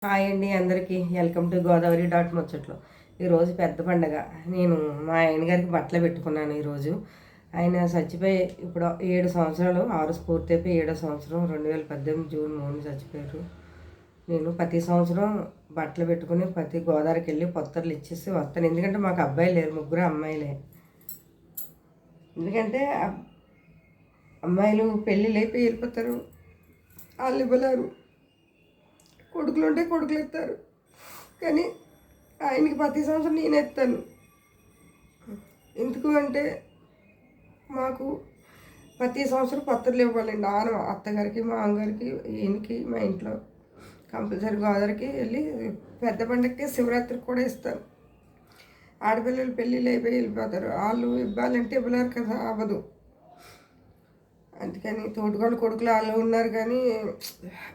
Hi అండి అందరికీ welcome to Godavari dot ముచ్చట్లు. ఈరోజు పెద్ద పండగ. నేను మా ఆయన గారికి బట్టలు పెట్టుకున్నాను ఈరోజు. ఆయన చచ్చిపోయి ఇప్పుడు 7 సంవత్సరాలు, 6 పూర్తి అయిపోయి 7వ సంవత్సరం 2018 జూన్ 3 చచ్చిపోయారు. నేను ప్రతి సంవత్సరం బట్టలు పెట్టుకుని ప్రతి గోదావరికి వెళ్ళి పొత్తర్లు ఇచ్చేసి వస్తాను. ఎందుకంటే మాకు అబ్బాయి లేరు, ముగ్గురు అమ్మాయిలే. ఎందుకంటే అమ్మాయిలు పెళ్ళిళ్ళు అయిపోయి వెళ్ళిపోతారు, వాళ్ళు ఇవ్వలేరు. కొడుకులు ఉంటే కొడుకులు ఎత్తారు, కానీ ఆయనకి ప్రతి సంవత్సరం నేను ఎత్తాను. ఎందుకు అంటే మాకు ప్రతి సంవత్సరం పత్రులు ఇవ్వాలండి. అత్తగారికి, మా అమ్మగారికి, ఈయనకి, మా ఇంట్లో కంపల్సరీ గోదావరికి వెళ్ళి పెద్ద పండగకి శివరాత్రికి కూడా ఇస్తాను. ఆడపిల్లలు పెళ్ళిళ్ళు అయిపోయి వెళ్ళిపోతారు, వాళ్ళు ఇవ్వాలంటే ఇవ్వలేరు కదా, అవ్వదు. అందుకని తోటకోళ్ళ కొడుకులు వాళ్ళు ఉన్నారు, కానీ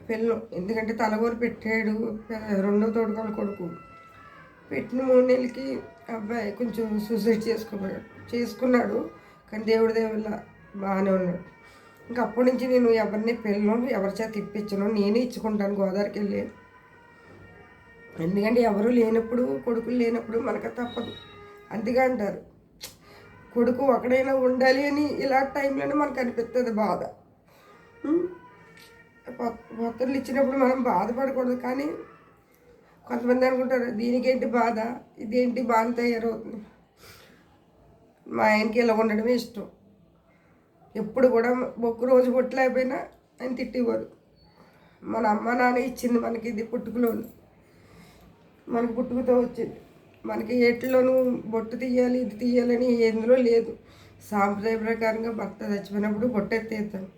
పిల్లలు ఎందుకంటే తలగోరు పెట్టాడు. రెండో తోటకోళ్ళ కొడుకు పెట్టిన 3 నెలలకి అబ్బాయి కొంచెం సూసైడ్ చేసుకున్నాడు. కానీ దేవుడి దేవుళ్ళ బాగానే ఉన్నాడు. ఇంకా అప్పటి నుంచి నేను ఎవరిని పిల్లలు ఎవరి చేత ఇప్పించను, నేనే ఇచ్చుకుంటాను గోదావరికి వెళ్ళి. ఎందుకంటే ఎవరు లేనప్పుడు, కొడుకులు లేనప్పుడు మనకు తప్పదు. అందుకే అంటారు కొడుకు ఒకడైనా ఉండాలి అని. ఇలా టైంలోనే మనకు అనిపిస్తుంది బాధ. పొత్తులు ఇచ్చినప్పుడు మనం బాధపడకూడదు, కానీ కొంతమంది అనుకుంటారు దీనికేంటి బాధ, ఇదేంటి బాధ తయారవుతుంది. మా ఆయనకి ఇలా ఉండడమే ఇష్టం. ఎప్పుడు కూడా ఒక్కరోజు పుట్టలేకపోయినా ఆయన తిట్టేవారు. మన అమ్మ నాన్న ఇచ్చింది మనకి, ఇది పుట్టుకలోను, మనకి పుట్టుకతో వచ్చింది. మనకి ఏట్లోనూ బొట్టు తీయాలి, ఇది తీయాలని ఎందులో లేదు. సాంప్రదాయ ప్రకారంగా భర్త చచ్చిపోయినప్పుడు బొట్టు ఎత్తేస్తాను.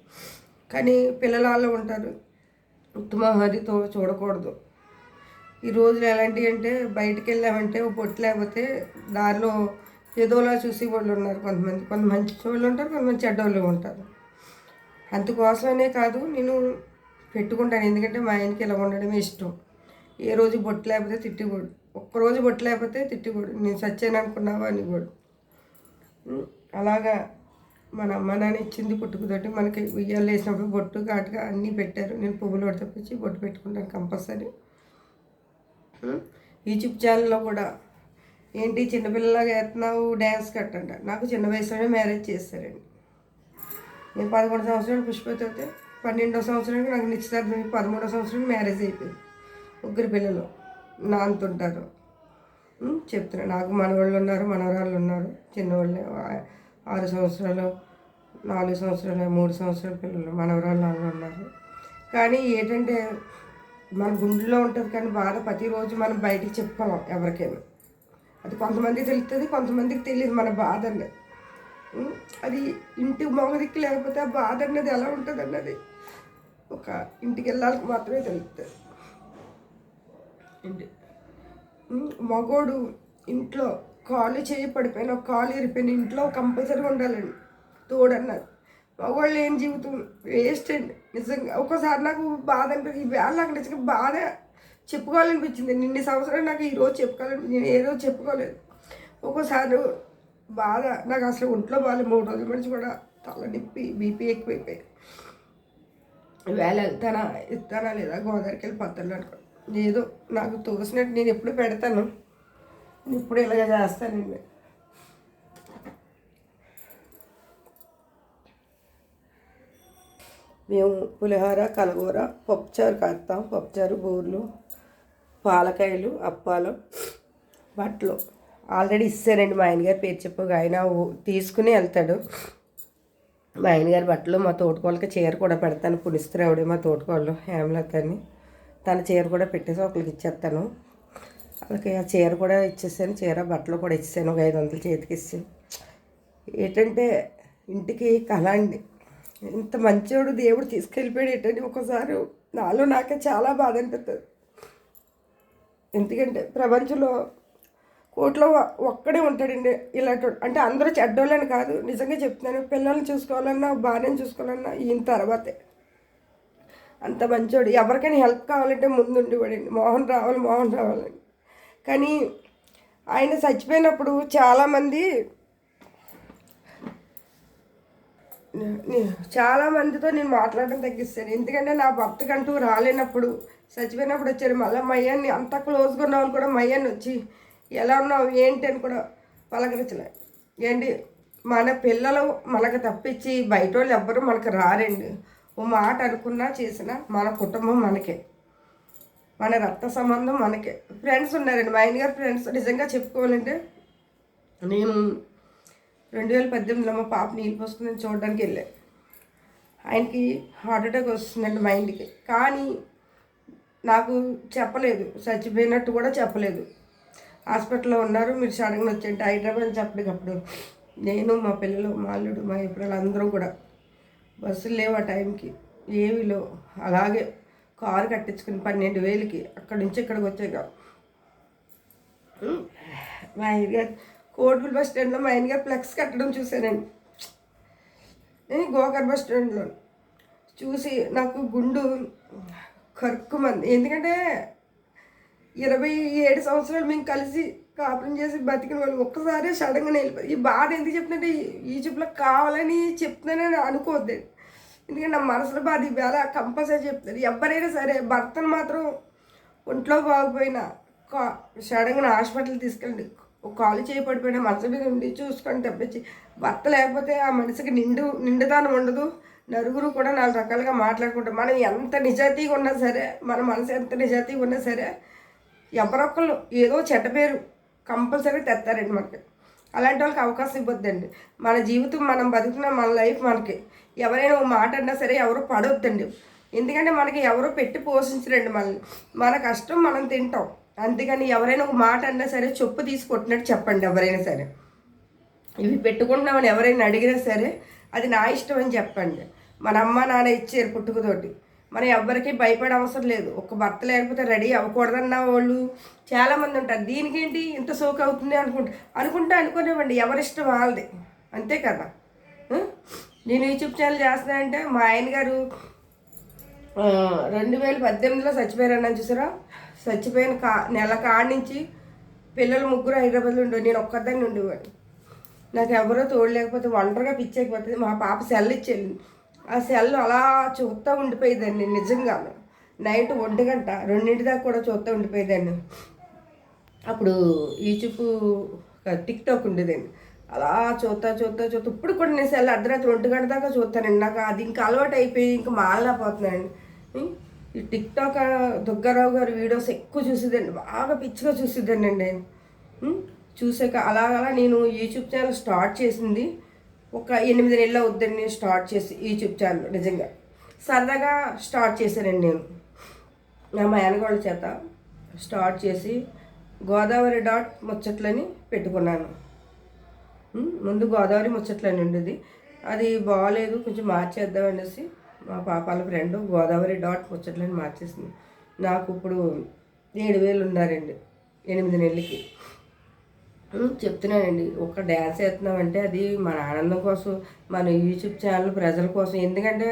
కానీ పిల్లలు ఉంటారు, ఉత్తమహరితో చూడకూడదు. ఈ రోజులు ఎలాంటివి అంటే బయటికి వెళ్ళామంటే బొట్టు లేకపోతే దారిలో ఏదోలా చూసి వాళ్ళు ఉన్నారు. కొంత మంచి వాళ్ళు ఉంటారు, కొంతమంది చెడ్డోళ్ళు ఉంటారు. అందుకోసమనే కాదు నేను పెట్టుకుంటాను. ఎందుకంటే మా ఆయనకి ఇలా ఉండడమే ఇష్టం. ఏ రోజు బొట్టు లేకపోతే తిట్టిపోడు, ఒక్కరోజు బొట్టు లేకపోతే తిట్టిపోడు. నేను చచ్చాను అనుకున్నావా అని కూడా. అలాగా మన అమ్మ నాన్న ఇచ్చింది పుట్టుకతోటి మనకి ఉయ్యాలు వేసినప్పుడు బొట్టు ఘాటుగా అన్నీ పెట్టారు. నేను పువ్వులు తప్పించి బొట్టు పెట్టుకుంటాను కంపల్సరీ. యూట్యూబ్ ఛానల్లో కూడా ఏంటి చిన్నపిల్లలాగా వేస్తున్నావు డ్యాన్స్ కట్టంట. నాకు చిన్న వయసులోనే మ్యారేజ్ చేస్తారండి. నేను 11 సంవత్సరాలు పుష్పతి అయితే 12వ సంవత్సరానికి నాకు నిశ్చితార్థం, 13వ సంవత్సరానికి మ్యారేజ్ అయిపోయింది. ముగ్గురు పిల్లలు నాంతుంటారు. చెప్తున్నారు, నాకు మనవాళ్ళు ఉన్నారు, మనవరాళ్ళు ఉన్నారు. చిన్నవాళ్ళు 6 సంవత్సరాలు, 4 సంవత్సరాలు, 3 సంవత్సరాల పిల్లలు మనవరాళ్ళు వాళ్ళు ఉన్నారు. కానీ ఏంటంటే మన గుండెలో ఉంటుంది, కానీ బాధ ప్రతిరోజు మనం బయటికి చెప్పుకోవాలి ఎవరికైనా. అది కొంతమందికి తెలుస్తుంది, కొంతమందికి తెలియదు మన బాధ అన్నది. అది ఇంటి మొగదిక్కి లేకపోతే ఆ బాధ అన్నది ఎలా ఉంటుంది అన్నది ఒక ఇంటికి వెళ్ళాలకు మాత్రమే తెలుస్తుంది. మగోడు ఇంట్లో కాలు చేయి పడిపోయిన, కాలు ఇరిపోయిన ఇంట్లో కంపల్సరీగా ఉండాలండి తోడన్నది. మగవాళ్ళు ఏం జీవితం వేస్ట్ అండి నిజంగా. ఒక్కోసారి నాకు బాధ అనిపించింది, ఈ వేళ నాకు నిజంగా బాధ చెప్పుకోవాలనిపించింది. నిన్న సంవత్సరం నాకు ఈరోజు చెప్పుకోవాలని, నేను ఏ రోజు చెప్పుకోలేదు. ఒక్కోసారి బాధ నాకు అసలు ఒంట్లో బాగా 3 రోజుల నుంచి కూడా తల నొప్పి, బీపీ ఎక్కువైపోయాయి. వేళ ఇస్తానా లేదా గోదావరికి వెళ్ళి పత్తలు అనుకో, ఏదో నాకు తోసినట్టు నేను ఎప్పుడు పెడతాను, నేను ఇప్పుడు ఇలాగ చేస్తానండి. మేము పులిహోర, కలగూర, పప్పుచారు కాస్తాం. పప్పుచారు, బూర్లు, పాలకాయలు, అప్పాలు, బట్టలు ఆల్రెడీ ఇస్తారండి. మా ఆయనగారు పేరు చెప్పగా ఆయన తీసుకుని వెళ్తాడు. మా ఆయనగారి బట్టలు మా తోటకోళ్ళకి చీర కూడా పెడతాను. పునిస్తురావుడే మా తోటకోళ్ళు హేమలత అని, తన చీర కూడా పెట్టేసి ఒకరికి ఇచ్చేస్తాను. వాళ్ళకి ఆ చీర కూడా ఇచ్చేసాను, చీర బట్టలు కూడా ఇచ్చేసాను. ఒక 500 చేతికి ఇచ్చాను. ఏంటంటే ఇంటికి కళ అండి. ఇంత మంచోడు దేవుడు తీసుకెళ్ళిపోయాడు ఏంటంటే ఒకసారి నాలో నాకే చాలా బాధ అనిపిస్తుంది. ఎందుకంటే ప్రపంచంలో కోట్లో ఒక్కడే ఉంటాడండి ఇలాంటి. అంటే అందరూ చెడ్డోళ్ళని కాదు, నిజంగా చెప్తున్నాను. పిల్లల్ని చూసుకోవాలన్నా, భార్యను చూసుకోవాలన్నా ఈయన తర్వాతే. అంత మంచోడు. ఎవరికైనా హెల్ప్ కావాలంటే ముందుండేవాడండి. మోహన్ రావాలని. కానీ ఆయన చచ్చిపోయినప్పుడు చాలామంది చాలామందితో నేను మాట్లాడడం తగ్గిస్తాను. ఎందుకంటే నా భర్తకంటూ రాలేనప్పుడు చచ్చిపోయినప్పుడు వచ్చారు. మళ్ళీ మా అయ్యాన్ని అంత క్లోజ్గా ఉన్న వాళ్ళు కూడా మా అయ్యాన్ని వచ్చి ఎలా ఉన్నావు ఏంటి అని కూడా పలకరించలే. ఏంటి మన పిల్లలు మనకు తప్పించి బయట వాళ్ళు ఎవ్వరూ మనకు రారండి. ఓ మాట అనుకున్నా చేసినా మన కుటుంబం మనకే, మన రక్త సంబంధం మనకే. ఫ్రెండ్స్ ఉన్నారండి, మా ఆయన గారు ఫ్రెండ్స్. నిజంగా చెప్పుకోవాలంటే నేను 2018లో మా పాప నీళ్ళు పోసుకుని చూడడానికి వెళ్ళాను. ఆయనకి హార్ట్ అటాక్ వస్తుందండి మా ఇంటికి. కానీ నాకు చెప్పలేదు, చచ్చిపోయినట్టు కూడా చెప్పలేదు. హాస్పిటల్లో ఉన్నారు, మీరు సడన్గా వచ్చేయండి హైదరాబాద్ చెప్పటికప్పుడు. నేను మా పిల్లలు, మా అల్లుడు, మా పిల్లలు అందరూ కూడా బస్సులు లేవు ఆ టైంకి, ఏమీ లేవు. అలాగే కారు కట్టించుకుని 12,000కి అక్కడి నుంచి ఇక్కడికి వచ్చాక మా ఆయన గారు కోటిపల్లి బస్ స్టాండ్లో మా ఆయన గారు ఫ్లెక్స్ కట్టడం చూశానండి. గోకర్ బస్ స్టాండ్లో చూసి నాకు గుండు కరుక్కుమంది. ఎందుకంటే 27 సంవత్సరాలు మేము కలిసి కాపురం చేసి బతికిన వాళ్ళు ఒక్కసారి సడన్గా వెళ్ళిపోయి. ఈ బాధ ఎందుకు చెప్తుందంటే ఈజిప్ట్లో కావాలని చెప్తున్నానని అనుకోవద్దండి. ఎందుకంటే నా మనసులో బాధ ఇవాళ కంపల్సరీ చెప్తారు. ఎవరైనా సరే భర్తను మాత్రం ఒంట్లో బాగుపోయినా సడన్గా హాస్పిటల్ తీసుకెళ్ళండి. ఒక కాలు చేయబడిపోయినా మనసు మీద ఉండి చూసుకొని తప్పించి, భర్త లేకపోతే ఆ మనిషికి నిండుదానం ఉండదు. నలుగురు కూడా 4 రకాలుగా మాట్లాడుకుంటాం. మనం ఎంత నిజాయితీగా ఉన్నా సరే, మన మనసు ఎంత నిజాయితీగా ఉన్నా సరే, ఎవరొక్కళ్ళు ఏదో చెడ్డ పేరు కంపల్సరీ తెస్తారండి మనకి. అలాంటి వాళ్ళకి అవకాశం ఇవ్వద్దండి. మన జీవితం మనం బతుకున్న మన లైఫ్ మనకి. ఎవరైనా ఒక మాట అన్నా సరే ఎవరు పడవద్దండి. ఎందుకంటే మనకి ఎవరో పెట్టి పోషించరండి మనల్ని. మన కష్టం మనం తింటాం. అంతేగాని ఎవరైనా ఒక మాట అన్నా సరే చెప్పు తీసుకొట్టినట్టు చెప్పండి. ఎవరైనా సరే ఇవి పెట్టుకుంటున్నామని ఎవరైనా అడిగినా సరే అది నా ఇష్టం అని చెప్పండి. మన అమ్మ నాన్న ఇచ్చారు పుట్టుకతోటి, మనం ఎవ్వరికీ భయపడే అవసరం లేదు. ఒక భర్త లేకపోతే రెడీ అవ్వకూడదన్న వాళ్ళు చాలామంది ఉంటారు. దీనికేంటి ఇంత సోకు అవుతుంది అనుకునేవ్వండి. ఎవరిష్టం వాళ్ళది, అంతే కదా. నేను యూట్యూబ్ ఛానల్ చేస్తున్నానంటే మా ఆయన గారు 2018లో చచ్చిపోయారని చూసారా. చచ్చిపోయిన నెల కాడి నుంచి పిల్లలు 3 హైదరాబాద్లో ఉండేవాడు, నేను ఒక్కదాన్ని ఉండేవాడు. నాకు ఎవరో తోడు లేకపోతే ఒంటరిగా పిచ్చేకపోతుంది. మా పాప సెల్ ఇచ్చేది, ఆ సెల్ అలా చూస్తూ ఉండిపోయేదాన్ని. నిజంగా నైట్ 1 గంట 2 దాకా కూడా చూస్తూ ఉండిపోయేదాన్ని. అప్పుడు యూట్యూబ్ టిక్టాక్ ఉండేదండి. అలా చూస్తా ఇప్పుడు కూడా నేను సెల్ అర్ధరాత్రి 1 గంట దాకా చూస్తానండి. నాకు అది ఇంకా అలవాటు అయిపోయి ఇంకా మారలేకపోతున్నానండి. ఈ టిక్టాక్ దుగ్గారావు గారి వీడియోస్ ఎక్కువ చూసేదండి, బాగా పిచ్చిగా చూసేదాన్ని అండి నేను. చూసాక అలాగలా నేను యూట్యూబ్ ఛానల్ స్టార్ట్ చేసింది ఒక 8 నెలలు అవుద్దండి. నేను స్టార్ట్ చేసి యూట్యూబ్ ఛానల్ నిజంగా సరదాగా స్టార్ట్ చేశానండి. నేను నా మేనగోళ్ళ చేత స్టార్ట్ చేసి గోదావరి డాట్ ముచ్చట్లని పెట్టుకున్నాను. ముందు గోదావరి ముచ్చట్లని ఉండేది, అది బాగాలేదు, కొంచెం మార్చేద్దాం అనేసి మా పాపాల ఫ్రెండ్ గోదావరి డాట్ ముచ్చట్లని మార్చేసింది. నాకు ఇప్పుడు 7,000 ఉన్నారండి 8 నెలలకి. చెప్తున్నానండి, ఒక డ్యాన్స్ వేస్తున్నామంటే అది మన ఆనందం కోసం, మన యూట్యూబ్ ఛానల్ ప్రజల కోసం. ఎందుకంటే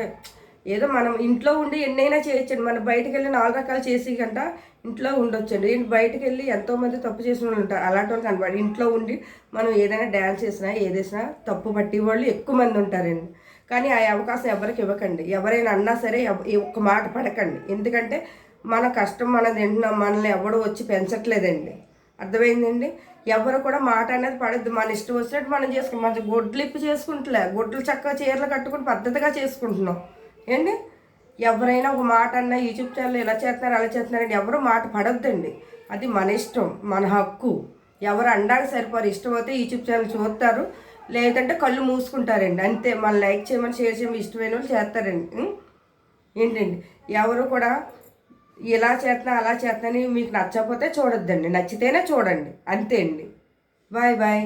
ఏదో మనం ఇంట్లో ఉండి ఎన్నైనా చేయొచ్చండి. మనం బయటకు వెళ్ళి 4 రకాలు చేసి కంట ఇంట్లో ఉండొచ్చండి. బయటకు వెళ్ళి ఎంతోమంది తప్పు చేసిన వాళ్ళు ఉంటారు, అలాంటి వాళ్ళు కనపడి ఇంట్లో ఉండి మనం ఏదైనా డ్యాన్స్ చేసినా ఏదేసినా తప్పు పట్టి వాళ్ళు ఎక్కువ మంది ఉంటారండి. కానీ ఆ అవకాశం ఎవరికి ఇవ్వకండి. ఎవరైనా అన్నా సరే ఒక్క మాట పడకండి. ఎందుకంటే మన కష్టం మనం తింటున్నాం, మనల్ని ఎవడు వచ్చి పెంచట్లేదండి. అర్థమైందండి. ఎవరు కూడా మాట అనేది పడద్దు. మన ఇష్టం వచ్చినట్టు మనం చేసుకుంటాం. మన గొడ్లు ఇప్పి చేసుకుంటలే, గొడ్లు చక్కగా చీరలు కట్టుకుని పద్ధతిగా చేసుకుంటున్నాం ఏంటి. ఎవరైనా ఒక మాట అన్నా యూట్యూబ్ ఛానల్ ఇలా చేస్తున్నారు అలా చేస్తున్నారండి, ఎవరు మాట పడొద్దండి. అది మన ఇష్టం, మన హక్కు. ఎవరు అనడానికి సరిపోరు. ఇష్టమైతే యూట్యూబ్ ఛానల్ చూస్తారు, లేదంటే కళ్ళు మూసుకుంటారండి, అంతే. మన లైక్ చేయమని షేర్ చేయమని ఇష్టమైన వాళ్ళు చేస్తారండి. ఏంటండి ఎవరు కూడా ఇలా చేస్తున్నా అలా చేస్తున్నా మీకు నచ్చకపోతే చూడొద్దండి, నచ్చితేనే చూడండి, అంతే అండి. Bye bye.